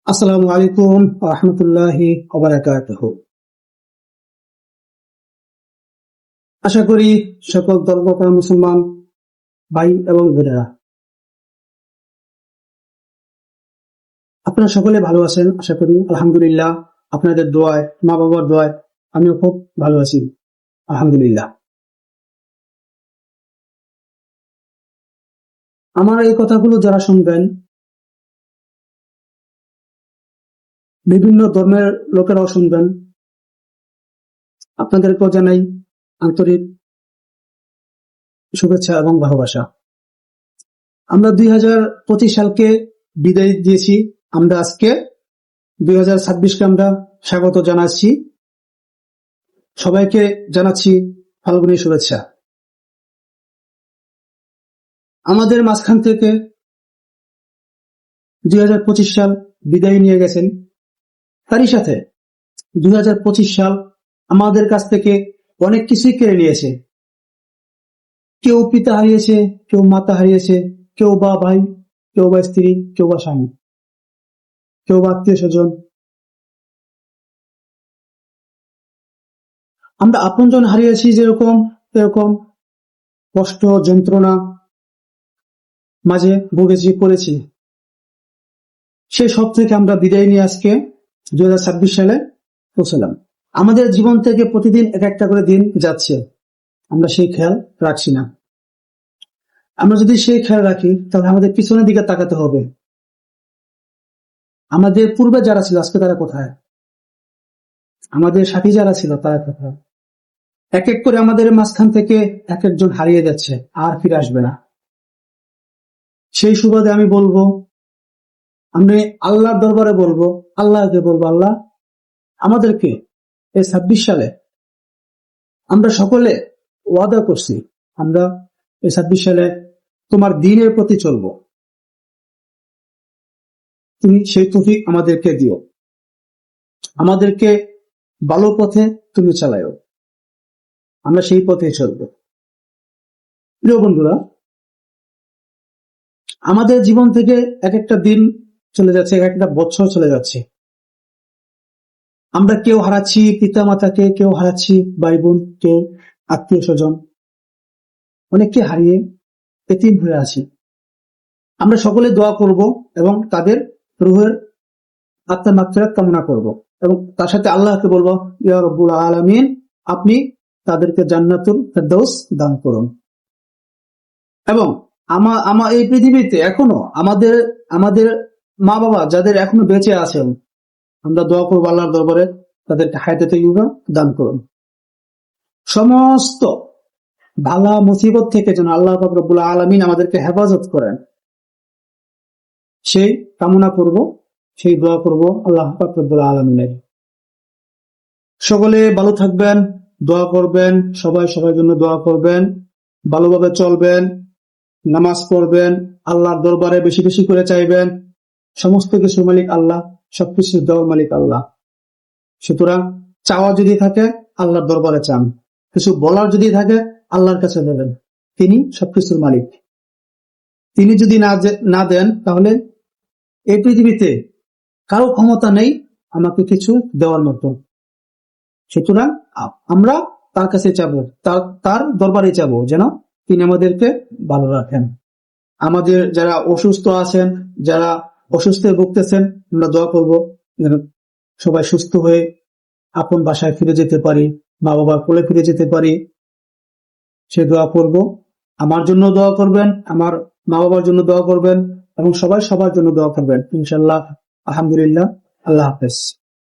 আসসালামু আলাইকুম ওয়া রাহমাতুল্লাহি ওয়া বারাকাতুহু। আশা করি সকল ধর্মপ্রাণ মুসলমান ভাই এবং বোনেরা আপনারা সকলে ভালো আছেন। আশা করি আলহামদুলিল্লাহ, আপনাদের দোয়ায়, মা বাবার দোয়ায় আমিও খুব ভালো আছি আলহামদুলিল্লাহ। আমার এই কথাগুলো যারা শুনবেন, বিভিন্ন ধর্মের লোকেরাও শুনবেন, আপনাদেরকেও জানাই আন্তরিক শুভেচ্ছা এবং ভালোবাসা। আমরা 2025 সালকে বিদায় দিয়েছি, আমরা আজকে 2026কে আমরা স্বাগত জানাচ্ছি। সবাইকে জানাচ্ছি ফাল্গুনী শুভেচ্ছা। আমাদের মাঝখান থেকে 2025 সাল বিদায় নিয়ে গেছেন, তারই সাথে 2025 সাল আমাদের কাছ থেকে অনেক কিছুই কেড়ে নিয়েছে। কেউ পিতা হারিয়েছে, কেউ মাতা হারিয়েছে, কেউ বা ভাই, কেউ বা স্ত্রী, কেউ বা স্বামী, কেউ বা আত্মীয় স্বজন। আমরা আপনজন হারিয়েছি যেরকম, এরকম কষ্ট যন্ত্রণা মাঝে ভুগেছি, পড়েছি। সে সব থেকে আমরা বিদায় নিয়ে আজকে 2026 সালে পৌঁছলাম। আমাদের জীবন থেকে প্রতিদিন এক একটা করে দিন যাচ্ছে, আমরা সেই খেয়াল রাখছি না। আমরা যদি সেই খেয়াল রাখি তাহলে আমাদের পিছনের দিকে তাকাতে হবে। আমাদের পূর্বে যারা ছিল আজকে তারা কোথায়? আমাদের সাথী যারা ছিল তারা কোথায়? এক এক করে আমাদের মাঝখান থেকে এক একজন হারিয়ে যাচ্ছে, আর ফিরে আসবে না। সেই সুবাদে আমি বলবো, আমি আল্লাহর দরবারে বলবো, আল্লাহকে বলবো, আল্লাহ আমাদেরকে এই 26 সালে আমরা সকলে ওয়াদা করছি, আমরা এই 26 সালে তোমার দ্বীনের প্রতি চলবো। তুমি সেই তৌফিক আমাদেরকে দিও, আমাদেরকে ভালো পথে তুমি চালাও, আমরা সেই পথে চলবো। প্রিয় বন্ধুরা, আমাদের জীবন থেকে এক একটা দিন চলে যাচ্ছে, এক একটা বছর চলে যাচ্ছে। আমরা কেউ হারাচ্ছি পিতা মাতাকে, কেউ হারাচ্ছি ভাই বোন, কেউ আত্মীয় স্বজন, অনেককে হারিয়ে এতিম হয়ে আছি। আমরা সকলে দোয়া করব এবং তাদের রুহের আত্মার মাগফিরাত কামনা করব, এবং তার সাথে আল্লাহকে বলবো, ইয়া রব্বুল আলামিন, আপনি তাদেরকে জান্নাতুল ফেরদাউস দান করুন। এবং আমার এই পৃথিবীতে এখনো আমাদের মা বাবা যাদের এখনো বেঁচে আছেন, আমরা দোয়া করবো আল্লাহর দরবারে তাদেরকে হায়াতে তাইয়্যিবা দান করুন। সমস্ত বালা মুসিবত থেকে যেন আল্লাহ পাক রব্বুল আলামিন আমাদেরকে হেফাজত করেন, সেই কামনা করব, সেই দোয়া করব আল্লাহ পাক রব্বুল আলামিনের। সকলে ভালো থাকবেন, দোয়া করবেন, সবাই সবার জন্য দোয়া করবেন, ভালোভাবে চলবেন, নামাজ পড়বেন, আল্লাহর দরবারে বেশি বেশি করে চাইবেন। সমস্ত কিছুর মালিক আল্লাহ, সবকিছু দেওয়ার মালিক আল্লাহ। সুতরাং চাওয়া যদি থাকে আল্লাহর দরবারে চান, কিছু বলার যদি থাকে আল্লাহর কাছে বলেন, তিনি সবকিছুর মালিক। তিনি যদি না দেন তাহলে এই পৃথিবীতে কারো ক্ষমতা নেই আমাকে কিছু দেওয়ার মতো। সুতরাং আমরা তার কাছে চাবো, তার দরবারে চাবো যেন তিনি আমাদেরকে ভালো রাখেন। আমাদের যারা অসুস্থ আছেন, যারা অসুস্থে ভুগতেছেন, আমরা দোয়া করবো যেন সবাই সুস্থ হয়ে আপন বাসায় ফিরে যেতে পারি, মা বাবার কোলে ফিরে যেতে পারি, সে দোয়া করব। আমার জন্য দোয়া করবেন, আমার মা বাবার জন্য দোয়া করবেন, এবং সবাই সবার জন্য দোয়া করবেন ইনশাআল্লাহ। আলহামদুলিল্লাহ, আল্লাহ হাফেজ।